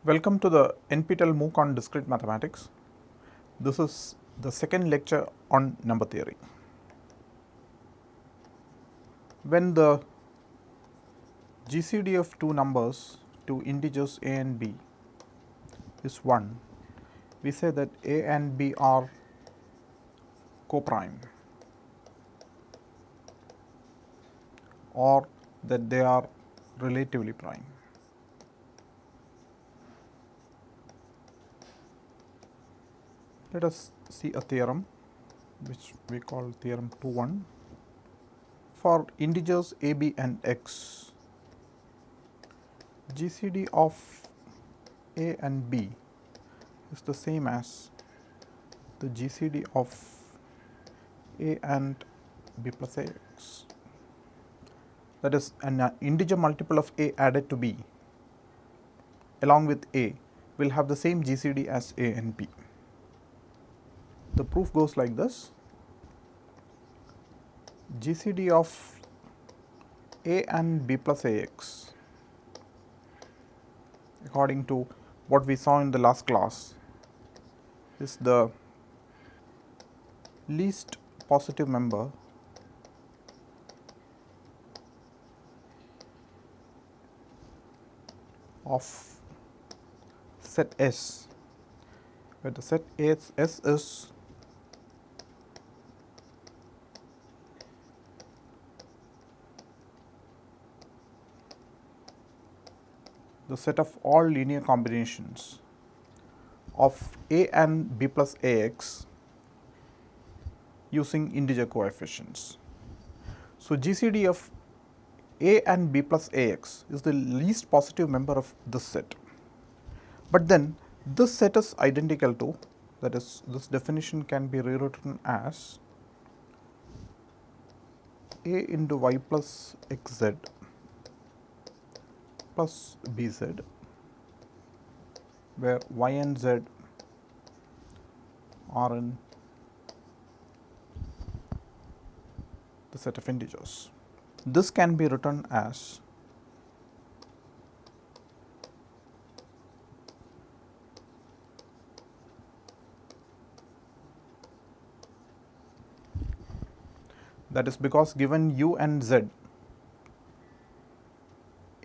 Welcome to the NPTEL MOOC on Discrete Mathematics. This is the second lecture on number theory. When the GCD of two numbers, two integers a and b is 1, we say that a and b are coprime or that they are relatively prime. Let us see a theorem which we call theorem 2.1. For integers a, b and x, GCD of a and b is the same as the GCD of a and b plus ax. That is, an integer multiple of a added to b along with a will have the same GCD as a and b. The proof goes like this: GCD of a and b plus ax, according to what we saw in the last class, is the least positive member of set S, where the set S is the set of all linear combinations of a and b plus ax using integer coefficients. So, GCD of a and b plus ax is the least positive member of this set, but then this set is identical to, that is, this definition can be rewritten as a into y plus xz plus bz, where y and z are in the set of integers. This can be written as that is because given u and z,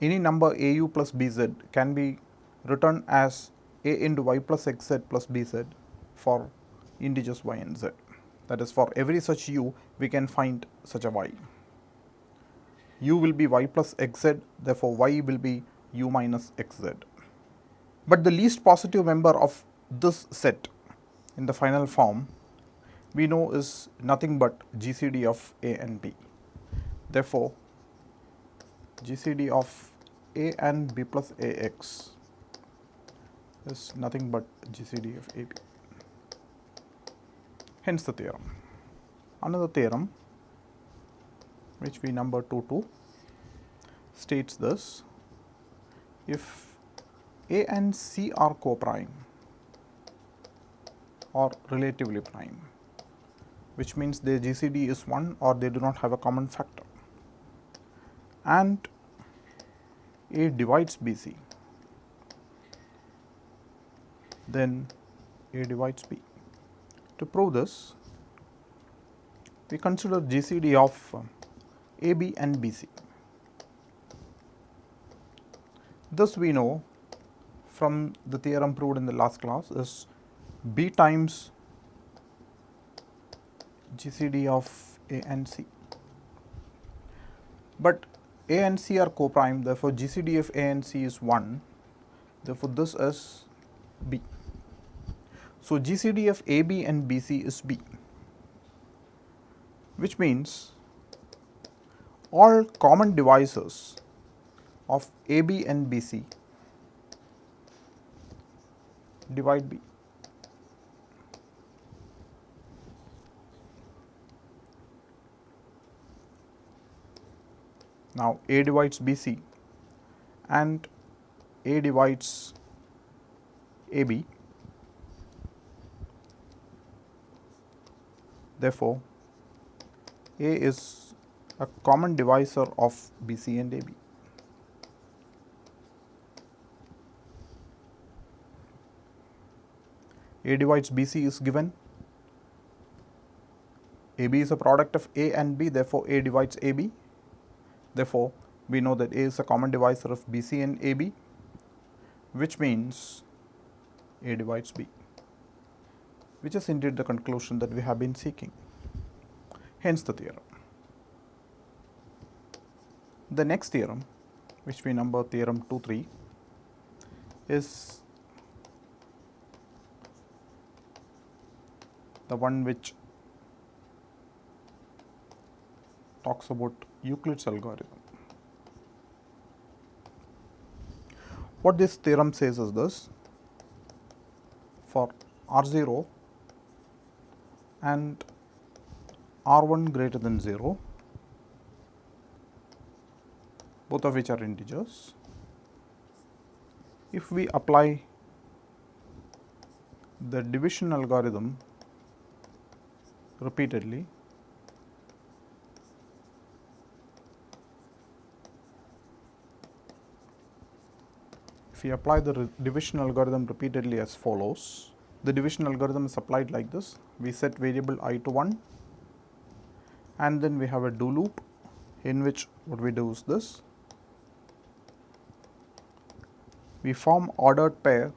any number au plus bz can be written as a into y plus xz plus bz for integers y and z. That is, for every such u we can find such a y. U will be y plus xz, therefore y will be u minus xz. But the least positive member of this set in the final form we know is nothing but GCD of a and b. Therefore, GCD of a and b plus ax is nothing but GCD of ab. Hence the theorem. Another theorem, which we number 2.2, states this: if a and c are coprime or relatively prime, which means their GCD is 1 or they do not have a common factor, and a divides BC, then a divides B. To prove this, we consider GCD of AB and BC. This we know from the theorem proved in the last class is B times GCD of A and C. But A and C are coprime, therefore GCD of A and C is 1, therefore this is B. So, GCD of AB and BC is B, which means all common divisors of AB and BC divide B. Now, A divides BC and A divides AB. Therefore, A is a common divisor of BC and AB. A divides BC is given. AB is a product of A and B, therefore A divides AB. Therefore, we know that A is a common divisor of BC and AB, which means A divides B, which is indeed the conclusion that we have been seeking. Hence the theorem. The next theorem, which we number theorem 2-3, is the one which talks about Euclid's algorithm. What this theorem says is this: for R0 and R1 greater than 0, both of which are integers, if we apply the division algorithm repeatedly, if we apply the division algorithm repeatedly as follows, the division algorithm is applied like this: we set variable I to 1, and then we have a do loop in which what we do is this: we form ordered pair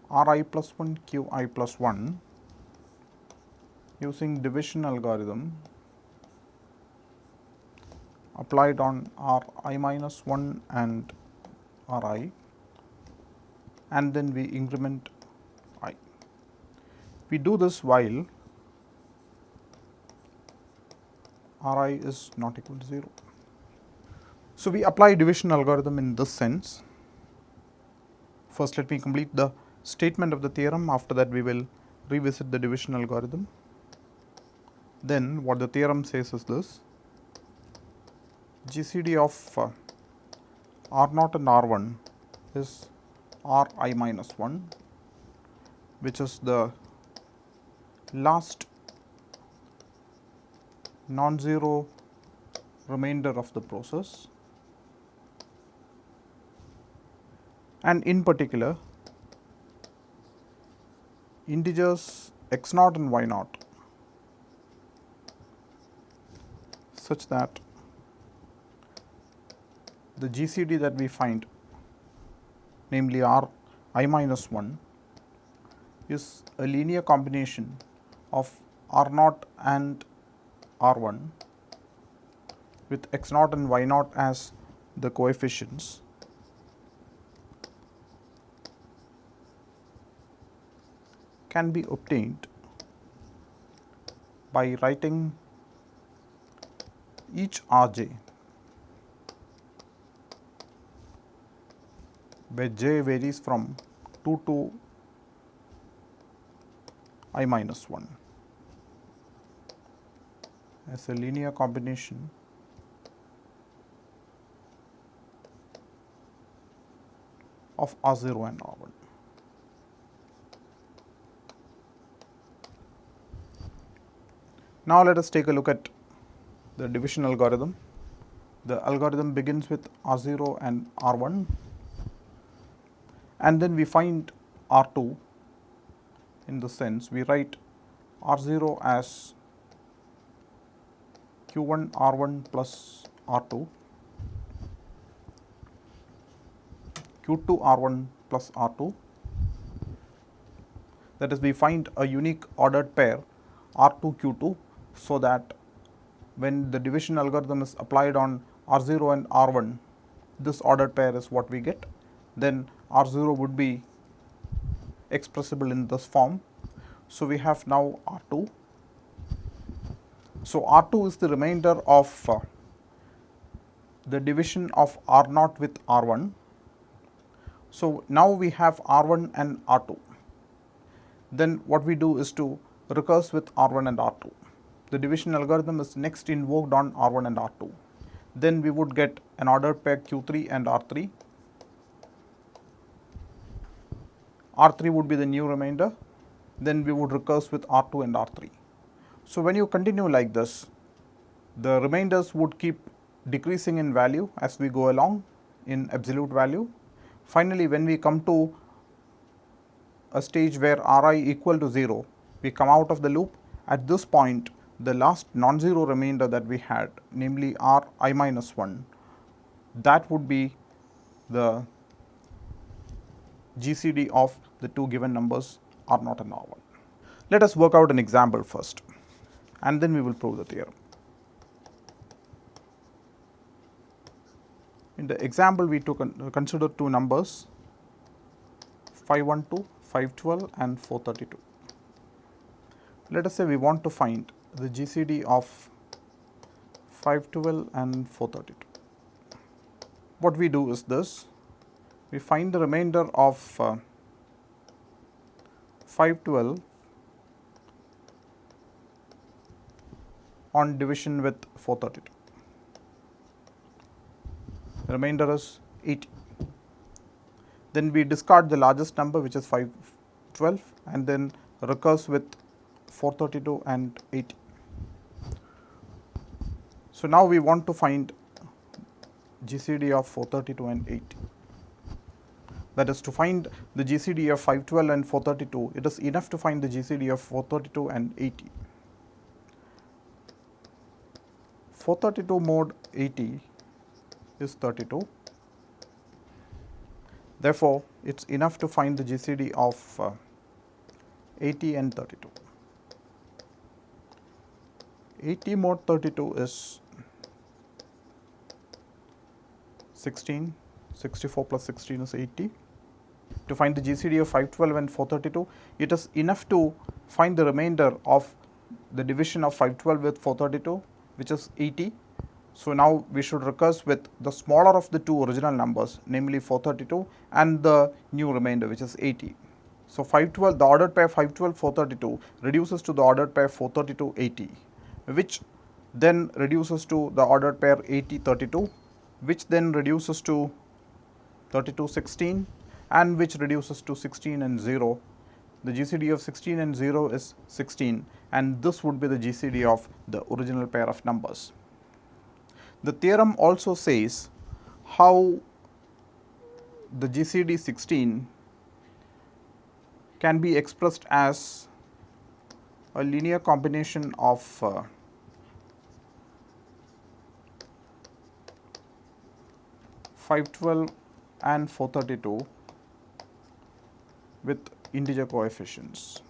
Ri plus 1 Qi plus 1 using division algorithm applied on Ri minus 1 and Ri, and then we increment I. We do this while Ri is not equal to 0. So, we apply division algorithm in this sense. First, let me complete the statement of the theorem. After that, we will revisit the division algorithm. Then, what the theorem says is this: GCD of R0 and R1 is Ri minus 1, which is the last non-zero remainder of the process, and in particular integers x0 and y0 such that the GCD that we find, namely Ri minus 1, is a linear combination of R0 and R1 with x0 and y0 as the coefficients, can be obtained by writing each Rj, where j varies from 2 to I minus 1, as a linear combination of R0 and R1. Now, let us take a look at the division algorithm. The algorithm begins with R0 and R1, and then we find R2. In the sense, we write R0 as Q1 R1 plus R2, Q2 R1 plus R2. That is, we find a unique ordered pair R2 Q2, so that when the division algorithm is applied on R0 and R1, this ordered pair is what we get. Then R0 would be expressible in this form. So, we have now R2. So, R2 is the remainder of the division of R0 with R1. So, now we have R1 and R2. Then what we do is to recurse with R1 and R2. The division algorithm is next invoked on R1 and R2. Then we would get an ordered pair Q3 and R3. R3 would be the new remainder. Then we would recurse with R2 and R3. So, when you continue like this, the remainders would keep decreasing in value as we go along in absolute value. Finally, when we come to a stage where Ri equal to 0, we come out of the loop. At this point, the last non-zero remainder that we had, namely Ri minus 1, that would be the GCD of the two given numbers R naught and R1. Let us work out an example first, and then we will prove the theorem. In the example, we consider two numbers 512, 512 and 432. Let us say we want to find the GCD of 512 and 432. What we do is this: we find the remainder of 512 on division with 432. The remainder is 80. Then we discard the largest number, which is 512, and then recurse with 432 and 80. So now we want to find GCD of 432 and 80. That is, to find the GCD of 512 and 432, it is enough to find the GCD of 432 and 80. 432 mod 80 is 32. Therefore, it is enough to find the GCD of 80 and 32. 80 mod 32 is 16, 64 plus 16 is 80. To find the GCD of 512 and 432, it is enough to find the remainder of the division of 512 with 432, which is 80. So now we should recurse with the smaller of the two original numbers, namely 432, and the new remainder, which is 80. So 512, the ordered pair 512, 432 reduces to the ordered pair 432, 80, which then reduces to the ordered pair 80, 32, which then reduces to 32, 16, and which reduces to 16 and 0. The GCD of 16 and 0 is 16, and this would be the GCD of the original pair of numbers. The theorem also says how the GCD 16 can be expressed as a linear combination of 512 and 432 with integer coefficients.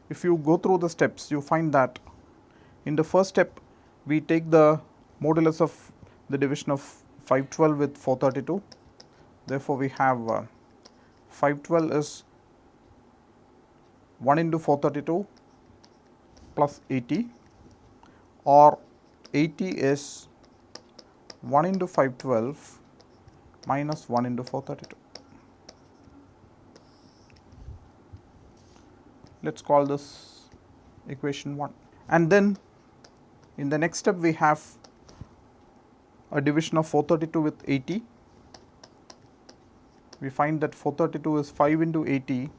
If you go through the steps, you find that in the first step, we take the modulus of the division of 512 with 432. Therefore, we have 512 is 1 into 432 plus 80, or 80 is 1 into 512 minus 1 into 432. Let us call this equation 1. And then in the next step, we have a division of 432 with 80. We find that 432 is 5 into 80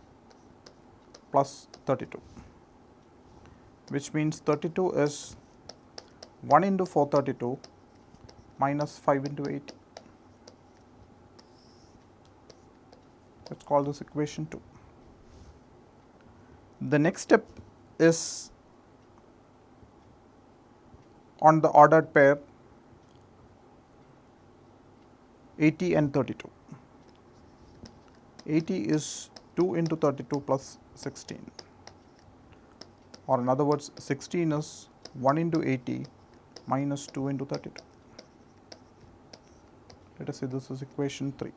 plus 32, which means 32 is 1 into 432 minus 5 into 80. Let us call this equation 2. The next step is on the ordered pair 80 and 32. 80 is 2 into 32 plus 16, or in other words 16 is 1 into 80 minus 2 into 32. Let us say this is equation 3.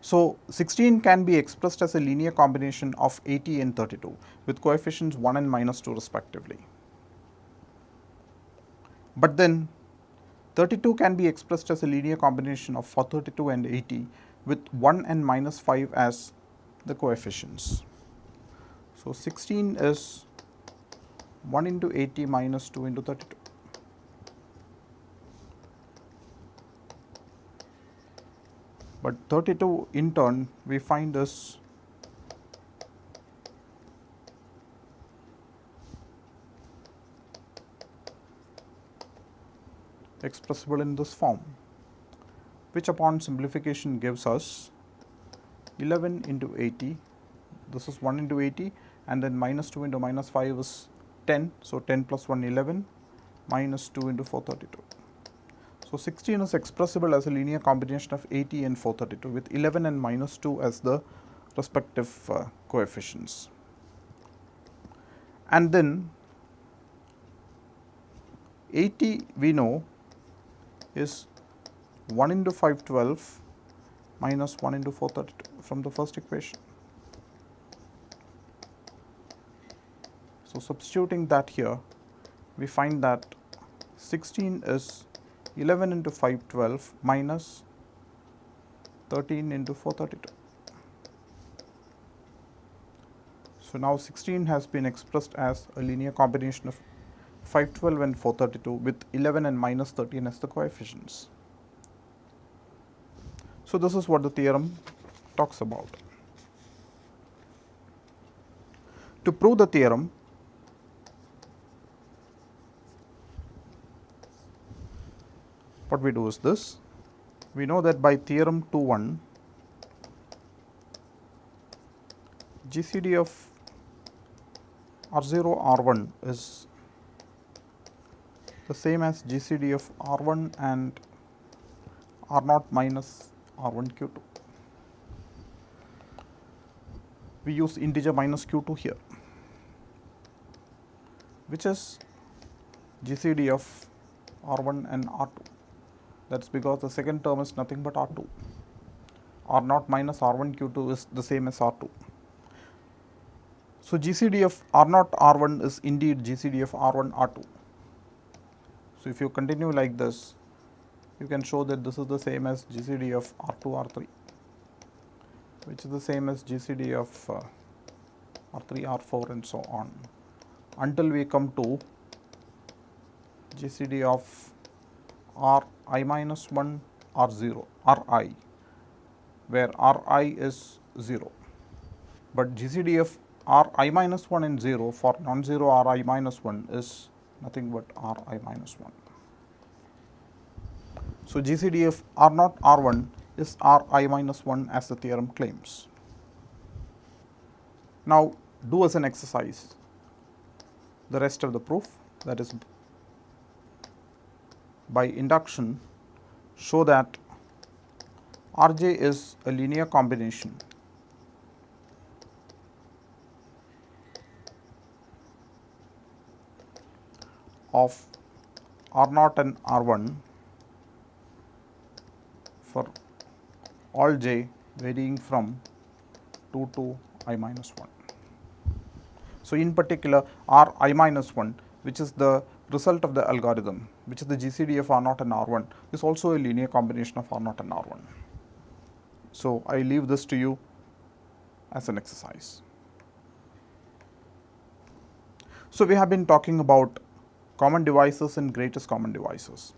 So 16 can be expressed as a linear combination of 80 and 32 with coefficients 1 and minus 2 respectively. But then 32 can be expressed as a linear combination of 432 and 80 with 1 and minus 5 as the coefficients. So 16 is 1 into 80 minus 2 into 32. But 32 in turn we find is expressible in this form, which upon simplification gives us 11 into 80, this is 1 into 80, and then minus 2 into minus 5 is 10, so 10 plus 1 11, minus 2 into 432. So 16 is expressible as a linear combination of 80 and 432 with 11 and minus 2 as the respective coefficients. And then 80 we know is 1 into 512 minus 1 into 432 from the first equation. So substituting that here, we find that 16 is 11 into 512 minus 13 into 432. So now 16 has been expressed as a linear combination of 512 and 432 with 11 and minus 13 as the coefficients. So this is what the theorem talks about. To prove the theorem, what we do is this. We know that by theorem 2.1, GCD of R0 R1 is the same as GCD of R1 and R0 minus R1 Q2. We use integer minus Q2 here, which is GCD of R1 and R2. That's because the second term is nothing but R2. R0 minus R1 Q2 is the same as R2. So GCD of R0 R1 is indeed GCD of R1 R2. So if you continue like this, you can show that this is the same as GCD of R2 R3, which is the same as GCD of R3 R4 and so on, until we come to GCD of Ri minus 1 R0 Ri, where Ri is 0, but GCD of Ri minus 1 and 0 for non-zero Ri minus 1 is nothing but Ri minus 1. So GCD of R0 R1 is Ri minus 1 as the theorem claims. Now do as an exercise the rest of the proof, that is by induction show that Rj is a linear combination of R0 and R1 for all j varying from 2 to I minus 1. So in particular Ri minus 1, which is the result of the algorithm, which is the GCD of R0 and R1, is also a linear combination of R0 and R1. So I leave this to you as an exercise. So we have been talking about common divisors and greatest common divisors.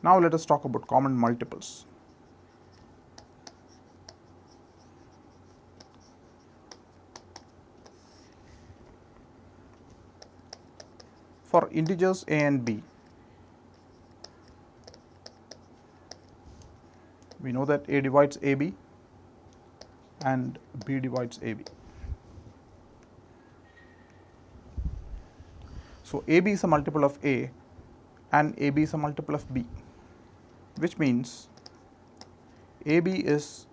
Now let us talk about common multiples. For integers a and b, we know that a divides ab and b divides ab. So ab is a multiple of a and ab is a multiple of b, which means ab is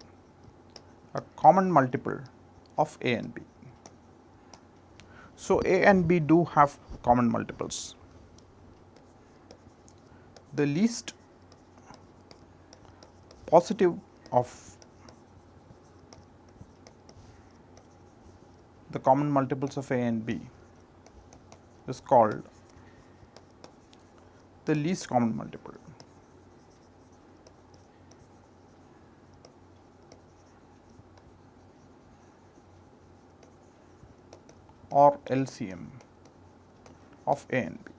a common multiple of a and b. So a and b do have common multiples. The least positive of the common multiples of a and b is called the least common multiple. Or LCM of a and b.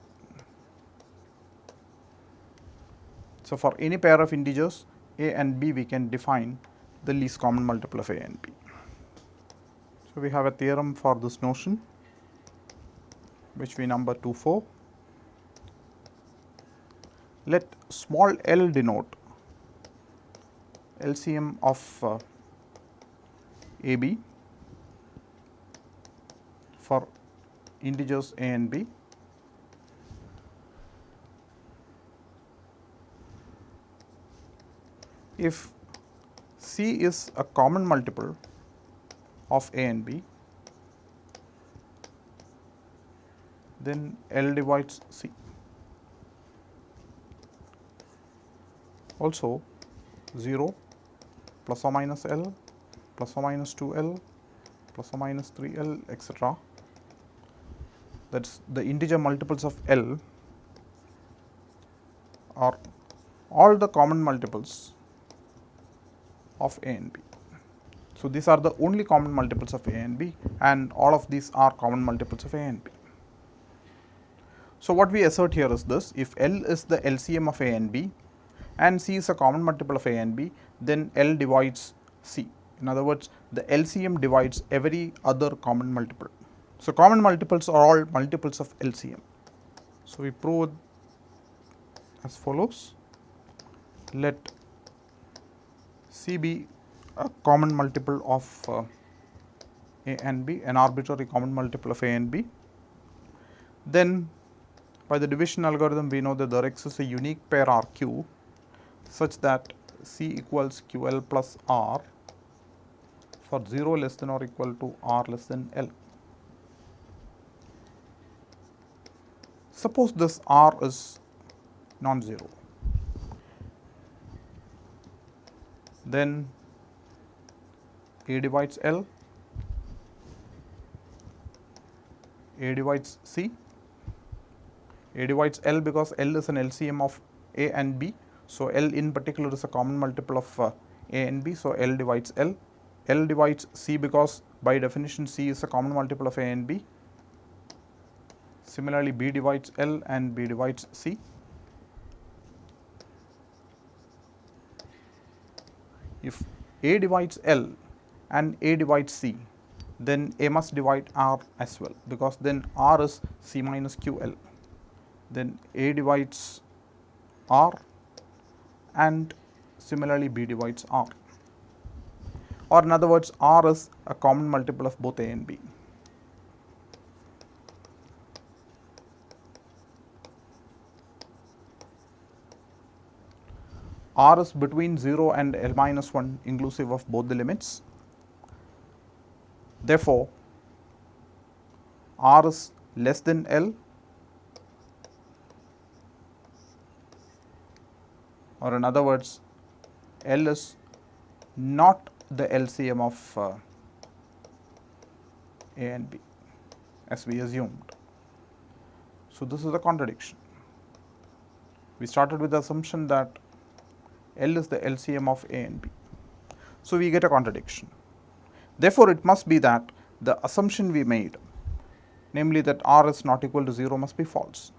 So for any pair of integers a and b, we can define the least common multiple of a and b. So we have a theorem for this notion, which we number 2.4. let small l denote LCM of AB for integers a and b. If C is a common multiple of a and b, then L divides C. Also 0 plus or minus L plus or minus 2L plus or minus 3L, etc. That is, the integer multiples of L are all the common multiples of a and b. So, these are the only common multiples of a and b, and all of these are common multiples of a and b. So, what we assert here is this: if L is the LCM of a and b and C is a common multiple of a and b, then L divides C. In other words, the LCM divides every other common multiple. So, common multiples are all multiples of LCM. So, we prove as follows: let C be a common multiple of a and b, an arbitrary common multiple of a and b. Then by the division algorithm, we know that there exists a unique pair RQ such that C equals QL plus R for 0 less than or equal to R less than L. Suppose this R is non-zero, then A divides L, A divides C, A divides L because L is an LCM of A and B. So, L in particular is a common multiple of A and B. So, L divides L, L divides C because by definition C is a common multiple of A and B. Similarly, B divides L and B divides C. If A divides L and A divides C, then A must divide R as well, because then R is C minus QL. Then A divides R and similarly B divides R, or in other words, R is a common multiple of both A and B. R is between 0 and L minus 1 inclusive of both the limits. Therefore, R is less than L, or in other words, L is not the LCM of A and B as we assumed. So, this is a contradiction. We started with the assumption that L is the LCM of A and B. So, we get a contradiction. Therefore, it must be that the assumption we made, namely that R is not equal to 0, must be false.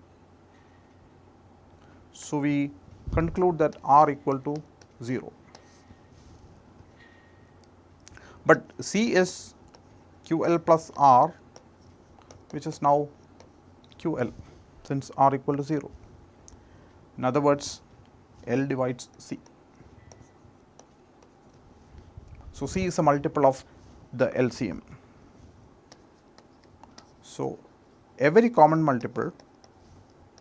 So, we conclude that R equal to 0. But C is QL plus R, which is now QL since R equal to 0. In other words, L divides C. So, C is a multiple of the LCM. So, every common multiple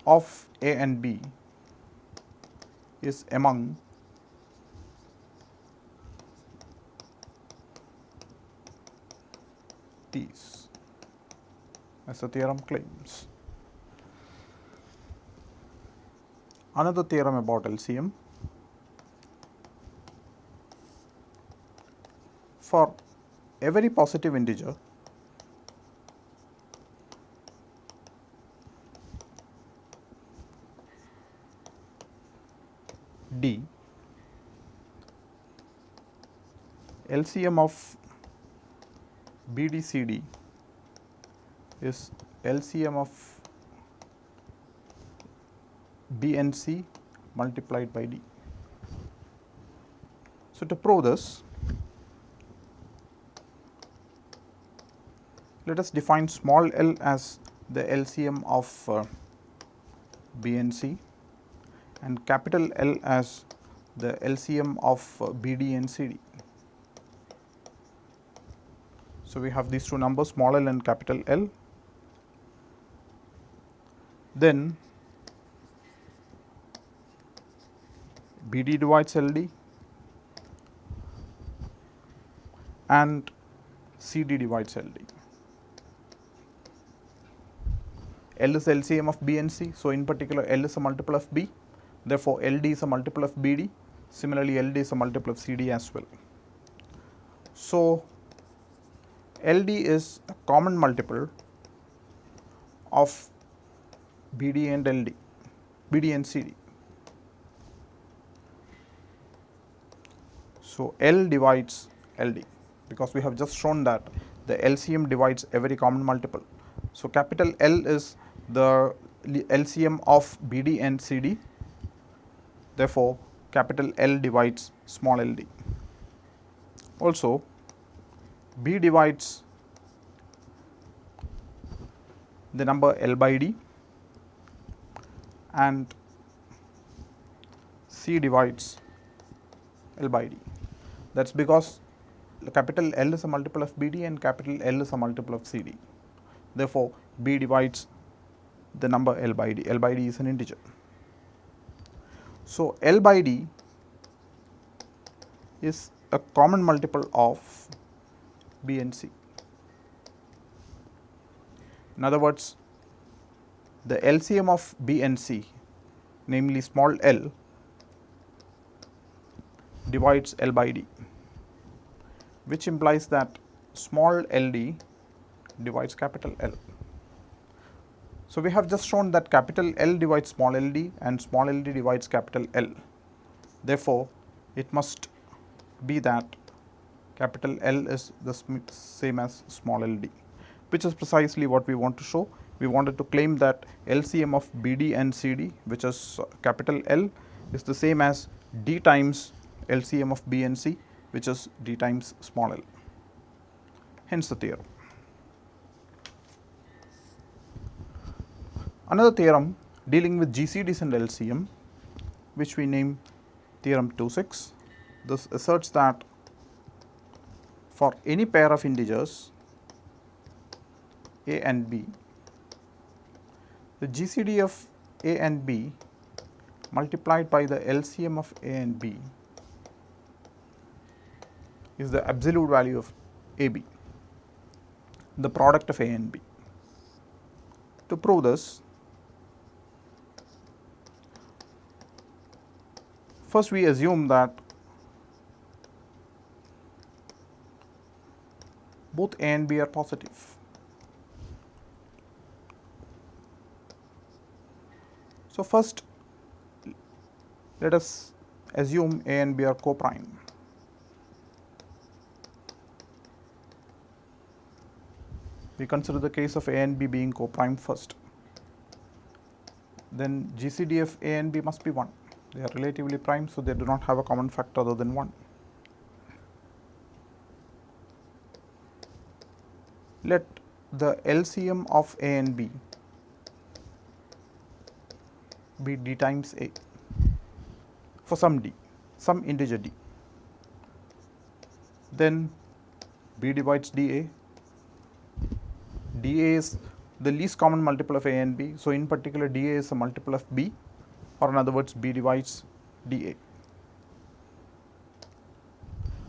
of A and B is among these, as the theorem claims. Another theorem about LCM: for every positive integer D, LCM of BDCD is LCM of B and C multiplied by D. So, to prove this, let us define small l as the LCM of B and C, and capital L as the LCM of BD and CD. So, we have these two numbers, small l and capital L. Then BD divides LD and CD divides LD. L is LCM of B and C. So, in particular L is a multiple of B, therefore, LD is a multiple of BD. Similarly, LD is a multiple of CD as well. So, LD is a common multiple of BD and LD, BD and CD. So, L divides LD, because we have just shown that the LCM divides every common multiple. So, capital L is the LCM of BD and CD, therefore, capital L divides small ld. Also, B divides the number L by D and C divides L by D. That is because capital L is a multiple of BD and capital L is a multiple of CD. Therefore, B divides the number L by D. L by D is an integer. So, L by D is a common multiple of B and C. In other words, the LCM of B and C, namely small l, divides L by D, which implies that small ld divides capital L. So, we have just shown that capital L divides small ld and small ld divides capital L. Therefore, it must be that capital L is the same as small ld, which is precisely what we want to show. We wanted to claim that LCM of BD and CD, which is capital L, is the same as D times LCM of B and C, which is D times small l. Hence the theorem. Another theorem dealing with GCDs and LCM, which we name Theorem 26. This asserts that for any pair of integers A and B, the GCD of A and B multiplied by the LCM of A and B is the absolute value of AB, the product of A and B. To prove this, first we assume that both A and B are positive. So, first let us assume A and B are co-prime. We consider the case of A and B being co-prime first. Then GCD of A and B must be 1. They are relatively prime, so they do not have a common factor other than 1. Let the LCM of A and B be D times A for some D, some integer D. Then B divides DA. DA is the least common multiple of A and B. So, in particular DA is a multiple of B, or in other words B divides DA.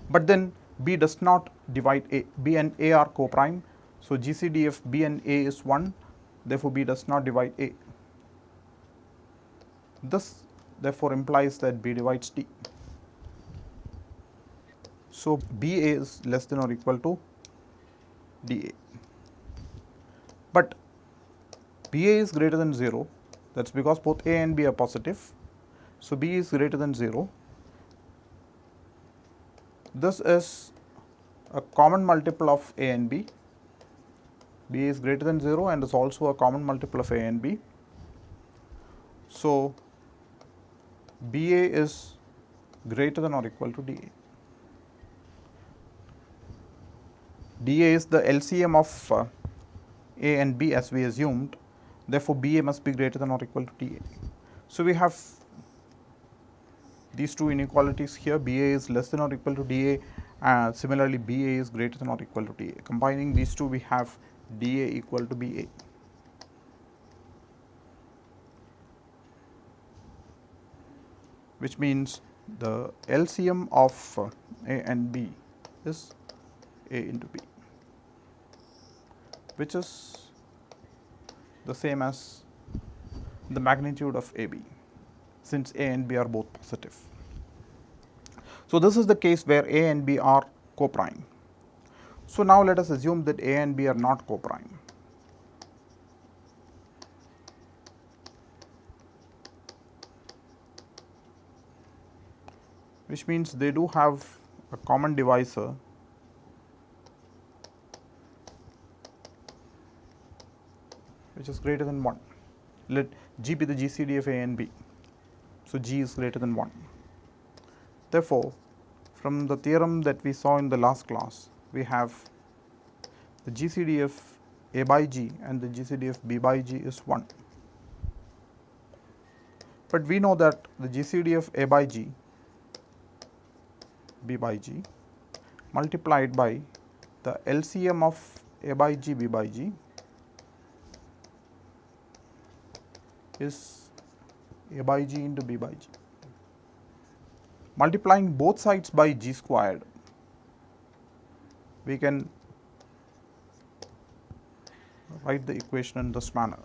But then B does not divide A. B and A are co-prime. So, GCD of B and A is 1, therefore, B does not divide A. This therefore implies that B divides D. So, BA is less than or equal to DA. But BA is greater than 0, that is because both A and B are positive. So, B is greater than 0. This is a common multiple of A and B. B is greater than 0 and is also a common multiple of A and B. So, BA is greater than or equal to DA. DA is the LCM of A and B as we assumed, therefore, BA must be greater than or equal to DA. So, we have these two inequalities here, BA is less than or equal to DA, similarly BA is greater than or equal to DA. Combining these two, we have DA equal to BA. Which means the LCM of A and B is A into B, which is the same as the magnitude of AB, since A and B are both positive. So this is the case where A and B are coprime. So now let us assume that A and B are not coprime. Which means they do have a common divisor which is greater than 1. Let G be the GCD of A and B. So G is greater than 1. Therefore, from the theorem that we saw in the last class, we have the GCD of A by G and the GCD of B by G is 1. But we know that the GCD of A by G, B by G multiplied by the LCM of A by G, B by G is A by G into B by G. Multiplying both sides by G squared, we can write the equation in this manner.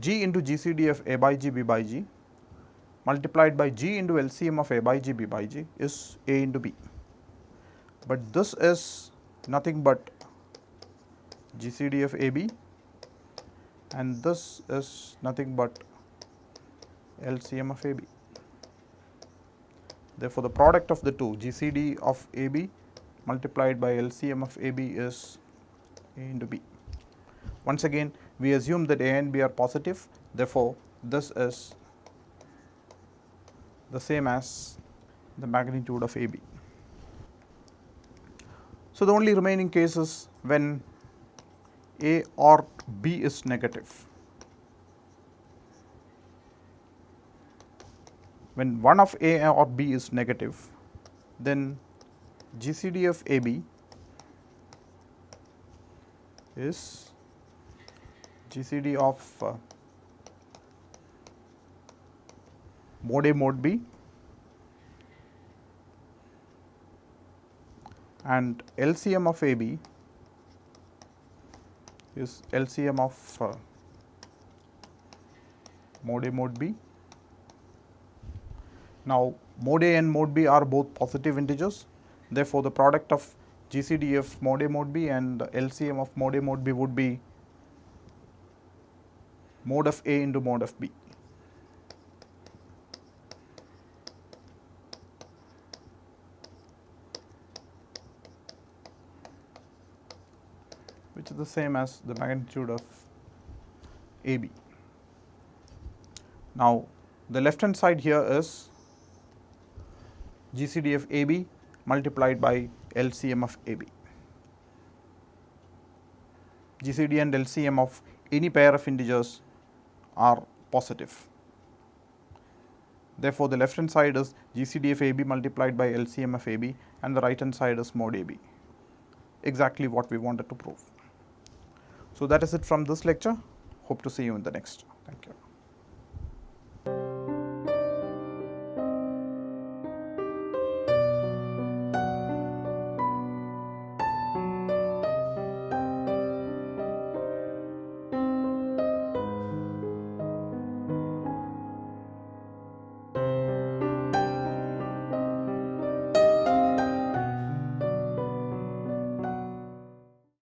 G into GCD of A by G, B by G multiplied by G into LCM of A by G, B by G is A into B. But this is nothing but GCD of AB, and this is nothing but LCM of AB. Therefore, the product of the two, GCD of AB multiplied by LCM of AB, is A into B. Once again, we assume that A and B are positive. Therefore, this is the same as the magnitude of AB. So the only remaining case is when A or B is negative. When one of A or B is negative, then GCD of AB is GCD of mod A mod B, and LCM of AB is LCM of mod A mod B. Now, mod A and mod B are both positive integers. Therefore, the product of GCD of mod A mod B and LCM of mod A mod B would be mod of A into mod of B. Which is the same as the magnitude of AB. Now, the left hand side here is GCD of AB multiplied by LCM of AB. GCD and LCM of any pair of integers are positive. Therefore, the left hand side is GCD of AB multiplied by LCM of AB, and the right hand side is mod AB. Exactly what we wanted to prove. So that is it from this lecture. Hope to see you in the next. Thank you.